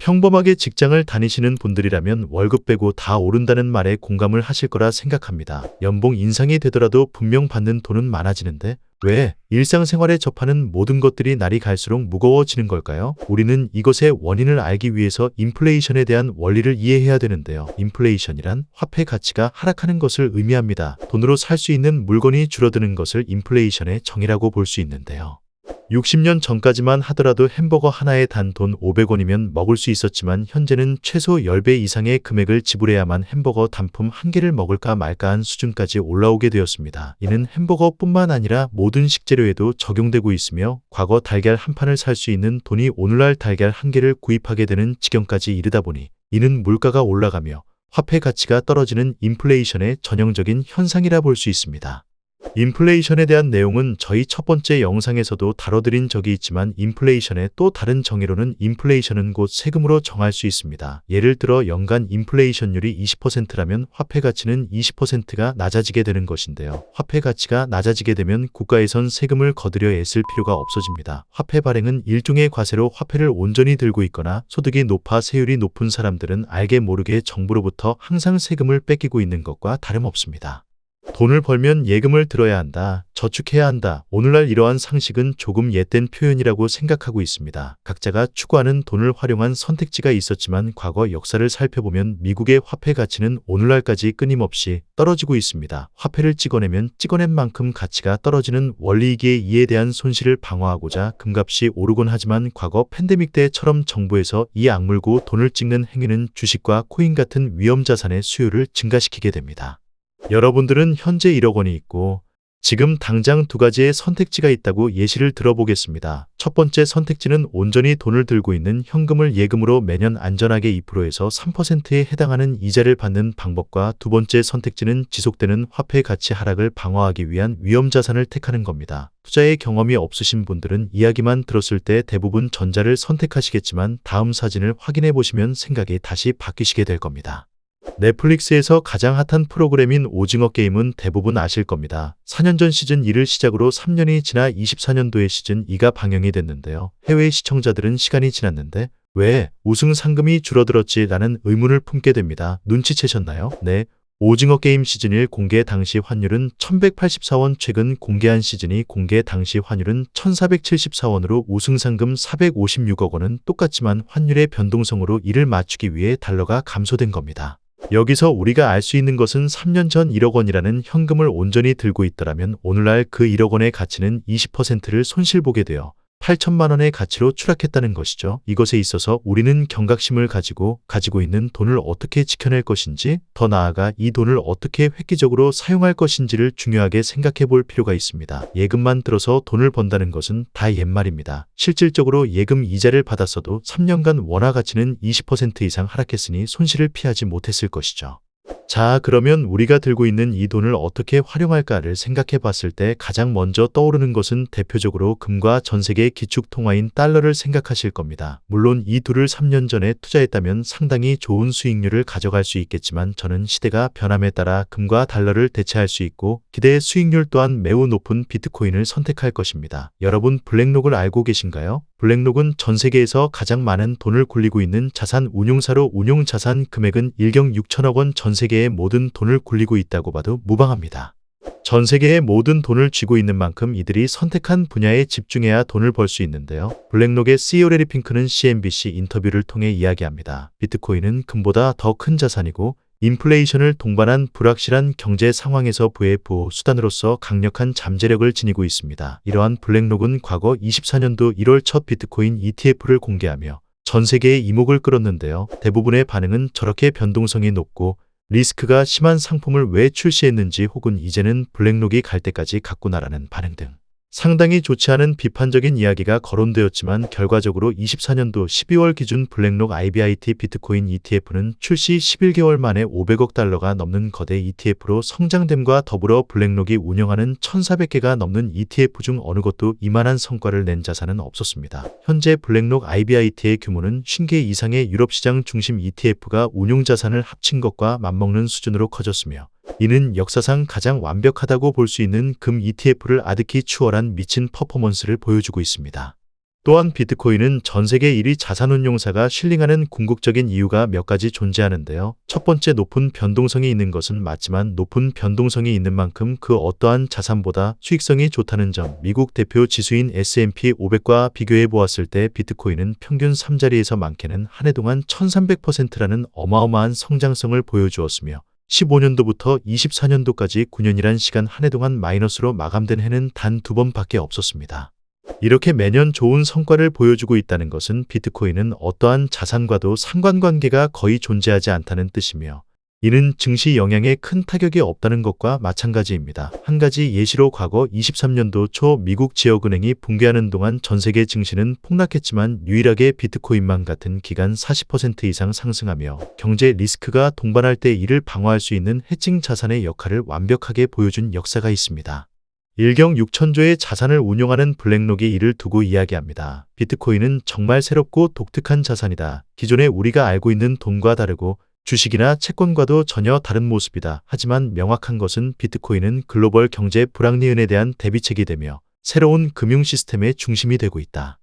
평범하게 직장을 다니시는 분들이라면 월급 빼고 다 오른다는 말에 공감을 하실 거라 생각합니다. 연봉 인상이 되더라도 분명 받는 돈은 많아지는데 왜 일상생활에 접하는 모든 것들이 날이 갈수록 무거워지는 걸까요? 우리는 이것의 원인을 알기 위해서 인플레이션에 대한 원리를 이해해야 되는데요. 인플레이션이란 화폐 가치가 하락하는 것을 의미합니다. 돈으로 살 수 있는 물건이 줄어드는 것을 인플레이션의 정의라고 볼 수 있는데요. 60년 전까지만 하더라도 햄버거 하나에 단 돈 500원이면 먹을 수 있었지만 현재는 최소 10배 이상의 금액을 지불해야만 햄버거 단품 한 개를 먹을까 말까한 수준까지 올라오게 되었습니다. 이는 햄버거뿐만 아니라 모든 식재료에도 적용되고 있으며 과거 달걀 한 판을 살 수 있는 돈이 오늘날 달걀 한 개를 구입하게 되는 지경까지 이르다 보니 이는 물가가 올라가며 화폐 가치가 떨어지는 인플레이션의 전형적인 현상이라 볼 수 있습니다. 인플레이션에 대한 내용은 저희 첫 번째 영상에서도 다뤄드린 적이 있지만 인플레이션의 또 다른 정의로는 인플레이션은 곧 세금으로 정할 수 있습니다. 예를 들어 연간 인플레이션율이 20%라면 화폐 가치는 20%가 낮아지게 되는 것인데요. 화폐 가치가 낮아지게 되면 국가에선 세금을 거두려 애쓸 필요가 없어집니다. 화폐 발행은 일종의 과세로 화폐를 온전히 들고 있거나 소득이 높아 세율이 높은 사람들은 알게 모르게 정부로부터 항상 세금을 뺏기고 있는 것과 다름없습니다. 돈을 벌면 예금을 들어야 한다, 저축해야 한다. 오늘날 이러한 상식은 조금 옛된 표현이라고 생각하고 있습니다. 각자가 추구하는 돈을 활용한 선택지가 있었지만 과거 역사를 살펴보면 미국의 화폐 가치는 오늘날까지 끊임없이 떨어지고 있습니다. 화폐를 찍어내면 찍어낸 만큼 가치가 떨어지는 원리이기에 이에 대한 손실을 방어하고자 금값이 오르곤 하지만 과거 팬데믹 때처럼 정부에서 이 악물고 돈을 찍는 행위는 주식과 코인 같은 위험자산의 수요를 증가시키게 됩니다. 여러분들은 현재 1억 원이 있고 지금 당장 두 가지의 선택지가 있다고 예시를 들어보겠습니다. 첫 번째 선택지는 온전히 돈을 들고 있는 현금을 예금으로 매년 안전하게 2%에서 3%에 해당하는 이자를 받는 방법과 두 번째 선택지는 지속되는 화폐 가치 하락을 방어하기 위한 위험자산을 택하는 겁니다. 투자의 경험이 없으신 분들은 이야기만 들었을 때 대부분 전자를 선택하시겠지만 다음 사진을 확인해 보시면 생각이 다시 바뀌시게 될 겁니다. 넷플릭스에서 가장 핫한 프로그램인 오징어 게임은 대부분 아실 겁니다. 4년 전 시즌 1을 시작으로 3년이 지나 24년도에 시즌 2가 방영이 됐는데요. 해외 시청자들은 시간이 지났는데 왜 우승 상금이 줄어들었지? 라는 의문을 품게 됩니다. 눈치채셨나요? 네. 오징어 게임 시즌 1 공개 당시 환율은 1184원, 최근 공개한 시즌 2 공개 당시 환율은 1474원으로 우승 상금 456억 원은 똑같지만 환율의 변동성으로 이를 맞추기 위해 달러가 감소된 겁니다. 여기서 우리가 알 수 있는 것은 3년 전 1억 원이라는 현금을 온전히 들고 있더라면 오늘날 그 1억 원의 가치는 20%를 손실보게 되어 8천만 원의 가치로 추락했다는 것이죠. 이것에 있어서 우리는 경각심을 가지고 있는 돈을 어떻게 지켜낼 것인지, 더 나아가 이 돈을 어떻게 획기적으로 사용할 것인지를 중요하게 생각해 볼 필요가 있습니다. 예금만 들어서 돈을 번다는 것은 다 옛말입니다. 실질적으로 예금 이자를 받았어도 3년간 원화 가치는 20% 이상 하락했으니 손실을 피하지 못했을 것이죠. 자, 그러면 우리가 들고 있는 이 돈을 어떻게 활용할까를 생각해 봤을 때 가장 먼저 떠오르는 것은 대표적으로 금과 전 세계의 기축통화인 달러를 생각하실 겁니다. 물론 이 둘을 3년 전에 투자했다면 상당히 좋은 수익률을 가져갈 수 있겠지만 저는 시대가 변함에 따라 금과 달러를 대체할 수 있고 기대의 수익률 또한 매우 높은 비트코인을 선택할 것입니다. 여러분 블랙록을 알고 계신가요? 블랙록은 전 세계에서 가장 많은 돈을 굴리고 있는 자산 운용사로 운용 자산 금액은 1경 6천억 원, 전 세계의 모든 돈을 굴리고 있다고 봐도 무방합니다. 전 세계의 모든 돈을 쥐고 있는 만큼 이들이 선택한 분야에 집중해야 돈을 벌 수 있는데요. 블랙록의 CEO 레리 핑크는 CNBC 인터뷰를 통해 이야기합니다. 비트코인은 금보다 더 큰 자산이고 인플레이션을 동반한 불확실한 경제 상황에서 부의 보호 수단으로서 강력한 잠재력을 지니고 있습니다. 이러한 블랙록은 과거 24년도 1월 첫 비트코인 ETF를 공개하며 전 세계의 이목을 끌었는데요. 대부분의 반응은 저렇게 변동성이 높고 리스크가 심한 상품을 왜 출시했는지 혹은 이제는 블랙록이 갈 때까지 갔구나라는 반응 등 상당히 좋지 않은 비판적인 이야기가 거론되었지만 결과적으로 24년도 12월 기준 블랙록 IBIT 비트코인 ETF는 출시 11개월 만에 500억 달러가 넘는 거대 ETF로 성장됨과 더불어 블랙록이 운영하는 1,400개가 넘는 ETF 중 어느 것도 이만한 성과를 낸 자산은 없었습니다. 현재 블랙록 IBIT의 규모는 50개 이상의 유럽시장 중심 ETF가 운용자산을 합친 것과 맞먹는 수준으로 커졌으며 이는 역사상 가장 완벽하다고 볼 수 있는 금 ETF를 아득히 추월한 미친 퍼포먼스를 보여주고 있습니다. 또한 비트코인은 전 세계 1위 자산운용사가 쉴링하는 궁극적인 이유가 몇 가지 존재하는데요. 첫 번째, 높은 변동성이 있는 것은 맞지만 높은 변동성이 있는 만큼 그 어떠한 자산보다 수익성이 좋다는 점. 미국 대표 지수인 S&P 500과 비교해 보았을 때 비트코인은 평균 3자리에서 많게는 한 해 동안 1300%라는 어마어마한 성장성을 보여주었으며 15년도부터 24년도까지 9년이란 시간 한 해 동안 마이너스로 마감된 해는 단 2번밖에 없었습니다. 이렇게 매년 좋은 성과를 보여주고 있다는 것은 비트코인은 어떠한 자산과도 상관관계가 거의 존재하지 않다는 뜻이며 이는 증시 영향에 큰 타격이 없다는 것과 마찬가지입니다. 한 가지 예시로 과거 23년도 초 미국 지역은행이 붕괴하는 동안 전 세계 증시는 폭락했지만 유일하게 비트코인만 같은 기간 40% 이상 상승하며 경제 리스크가 동반할 때 이를 방어할 수 있는 해칭 자산의 역할을 완벽하게 보여준 역사가 있습니다. 일경 6천조의 자산을 운용하는 블랙록이 이를 두고 이야기합니다. 비트코인은 정말 새롭고 독특한 자산이다. 기존에 우리가 알고 있는 돈과 다르고 주식이나 채권과도 전혀 다른 모습이다. 하지만 명확한 것은 비트코인은 글로벌 경제 불확리은에 대한 대비책이 되며 새로운 금융 시스템의 중심이 되고 있다.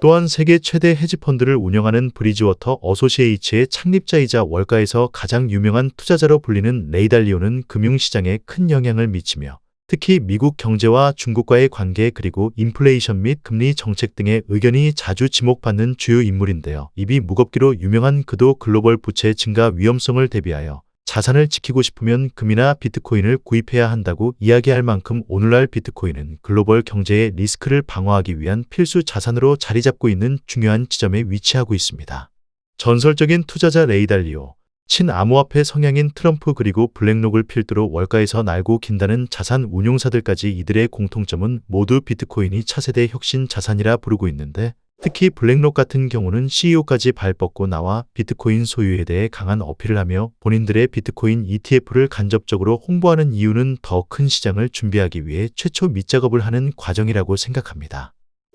또한 세계 최대 헤지펀드를 운영하는 브리지워터 어소시에이츠의 창립자이자 월가에서 가장 유명한 투자자로 불리는 레이 달리오는 금융시장에 큰 영향을 미치며 특히 미국 경제와 중국과의 관계 그리고 인플레이션 및 금리 정책 등의 의견이 자주 지목받는 주요 인물인데요. 입이 무겁기로 유명한 그도 글로벌 부채 증가 위험성을 대비하여 자산을 지키고 싶으면 금이나 비트코인을 구입해야 한다고 이야기할 만큼 오늘날 비트코인은 글로벌 경제의 리스크를 방어하기 위한 필수 자산으로 자리 잡고 있는 중요한 지점에 위치하고 있습니다. 전설적인 투자자 레이 달리오, 친암호화폐 성향인 트럼프 그리고 블랙록을 필두로 월가에서 날고 긴다는 자산 운용사들까지 이들의 공통점은 모두 비트코인이 차세대 혁신 자산이라 부르고 있는데 특히 블랙록 같은 경우는 CEO까지 발벗고 나와 비트코인 소유에 대해 강한 어필을 하며 본인들의 비트코인 ETF를 간접적으로 홍보하는 이유는 더 큰 시장을 준비하기 위해 최초 밑작업을 하는 과정이라고 생각합니다.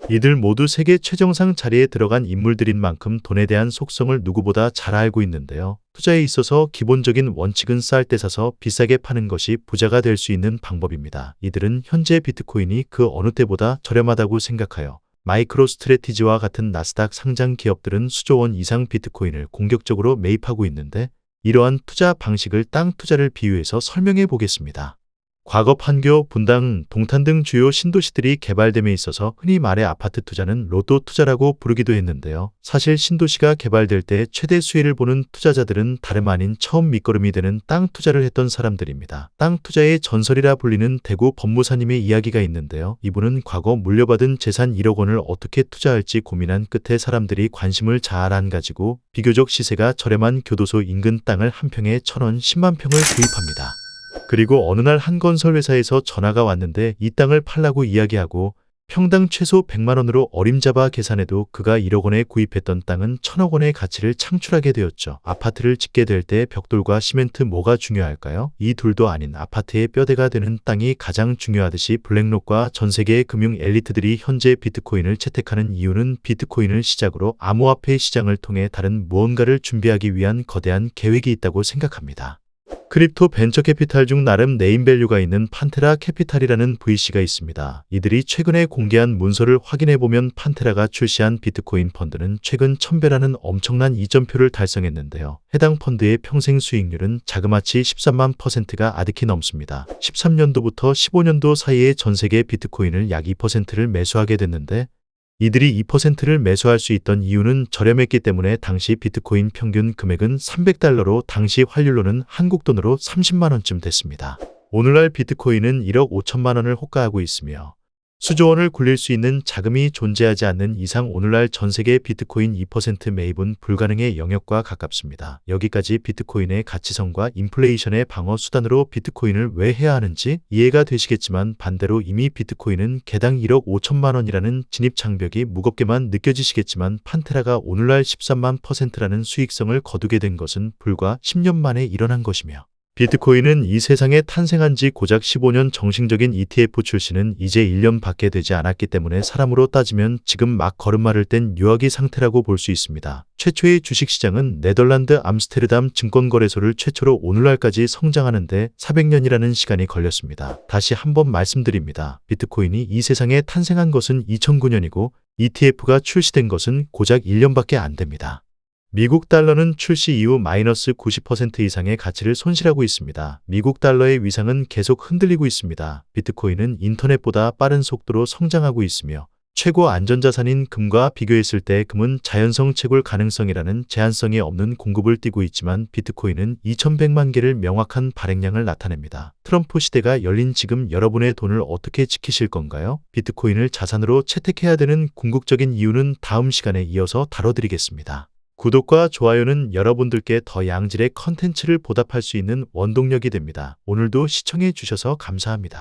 이들 모두 세계 최정상 자리에 들어간 인물들인 만큼 돈에 대한 속성을 누구보다 잘 알고 있는데요. 투자에 있어서 기본적인 원칙은 쌀 때 사서 비싸게 파는 것이 부자가 될 수 있는 방법입니다. 이들은 현재 비트코인이 그 어느 때보다 저렴하다고 생각하여 마이크로 스트래티지와 같은 나스닥 상장 기업들은 수조 원 이상 비트코인을 공격적으로 매입하고 있는데 이러한 투자 방식을 땅 투자를 비유해서 설명해 보겠습니다. 과거 판교, 분당, 동탄 등 주요 신도시들이 개발됨에 있어서 흔히 말해 아파트 투자는 로또 투자라고 부르기도 했는데요. 사실 신도시가 개발될 때 최대 수혜를 보는 투자자들은 다름 아닌 처음 밑거름이 되는 땅 투자를 했던 사람들입니다. 땅 투자의 전설이라 불리는 대구 법무사님의 이야기가 있는데요. 이분은 과거 물려받은 재산 1억 원을 어떻게 투자할지 고민한 끝에 사람들이 관심을 잘 안 가지고 비교적 시세가 저렴한 교도소 인근 땅을 한 평에 1,000원 10만 평을 구입합니다. 그리고 어느 날 한 건설회사에서 전화가 왔는데 이 땅을 팔라고 이야기하고 평당 최소 100만 원으로 어림잡아 계산해도 그가 1억 원에 구입했던 땅은 1,000억 원의 가치를 창출하게 되었죠. 아파트를 짓게 될 때 벽돌과 시멘트 뭐가 중요할까요? 이 둘도 아닌 아파트의 뼈대가 되는 땅이 가장 중요하듯이 블랙록과 전 세계의 금융 엘리트들이 현재 비트코인을 채택하는 이유는 비트코인을 시작으로 암호화폐 시장을 통해 다른 무언가를 준비하기 위한 거대한 계획이 있다고 생각합니다. 크립토 벤처 캐피탈 중 나름 네임밸류가 있는 판테라 캐피탈이라는 VC가 있습니다. 이들이 최근에 공개한 문서를 확인해보면 판테라가 출시한 비트코인 펀드는 최근 1000배라는 엄청난 이점표를 달성했는데요. 해당 펀드의 평생 수익률은 자그마치 13만 %가 아득히 넘습니다. 13년도부터 15년도 사이에 전 세계 비트코인을 약 2%를 매수하게 됐는데 이들이 2%를 매수할 수 있던 이유는 저렴했기 때문에 당시 비트코인 평균 금액은 $300로 당시 환율로는 한국 돈으로 30만 원쯤 됐습니다. 오늘날 비트코인은 1억 5천만 원을 호가하고 있으며 수조 원을 굴릴 수 있는 자금이 존재하지 않는 이상 오늘날 전 세계 비트코인 2% 매입은 불가능의 영역과 가깝습니다. 여기까지 비트코인의 가치성과 인플레이션의 방어 수단으로 비트코인을 왜 해야 하는지 이해가 되시겠지만 반대로 이미 비트코인은 개당 1억 5천만 원이라는 진입 장벽이 무겁게만 느껴지시겠지만 판테라가 오늘날 13만 %라는 수익성을 거두게 된 것은 불과 10년 만에 일어난 것이며 비트코인은 이 세상에 탄생한 지 고작 15년, 정식적인 ETF 출시는 이제 1년밖에 되지 않았기 때문에 사람으로 따지면 지금 막 걸음마를 뗀 유아기 상태라고 볼 수 있습니다. 최초의 주식시장은 네덜란드 암스테르담 증권거래소를 최초로 오늘날까지 성장하는데 400년이라는 시간이 걸렸습니다. 다시 한번 말씀드립니다. 비트코인이 이 세상에 탄생한 것은 2009년이고 ETF가 출시된 것은 고작 1년밖에 안 됩니다. 미국 달러는 출시 이후 마이너스 90% 이상의 가치를 손실하고 있습니다. 미국 달러의 위상은 계속 흔들리고 있습니다. 비트코인은 인터넷보다 빠른 속도로 성장하고 있으며 최고 안전자산인 금과 비교했을 때 금은 자연성 채굴 가능성이라는 제한성이 없는 공급을 띠고 있지만 비트코인은 2100만 개를 명확한 발행량을 나타냅니다. 트럼프 시대가 열린 지금 여러분의 돈을 어떻게 지키실 건가요? 비트코인을 자산으로 채택해야 되는 궁극적인 이유는 다음 시간에 이어서 다뤄드리겠습니다. 구독과 좋아요는 여러분들께 더 양질의 컨텐츠를 보답할 수 있는 원동력이 됩니다. 오늘도 시청해 주셔서 감사합니다.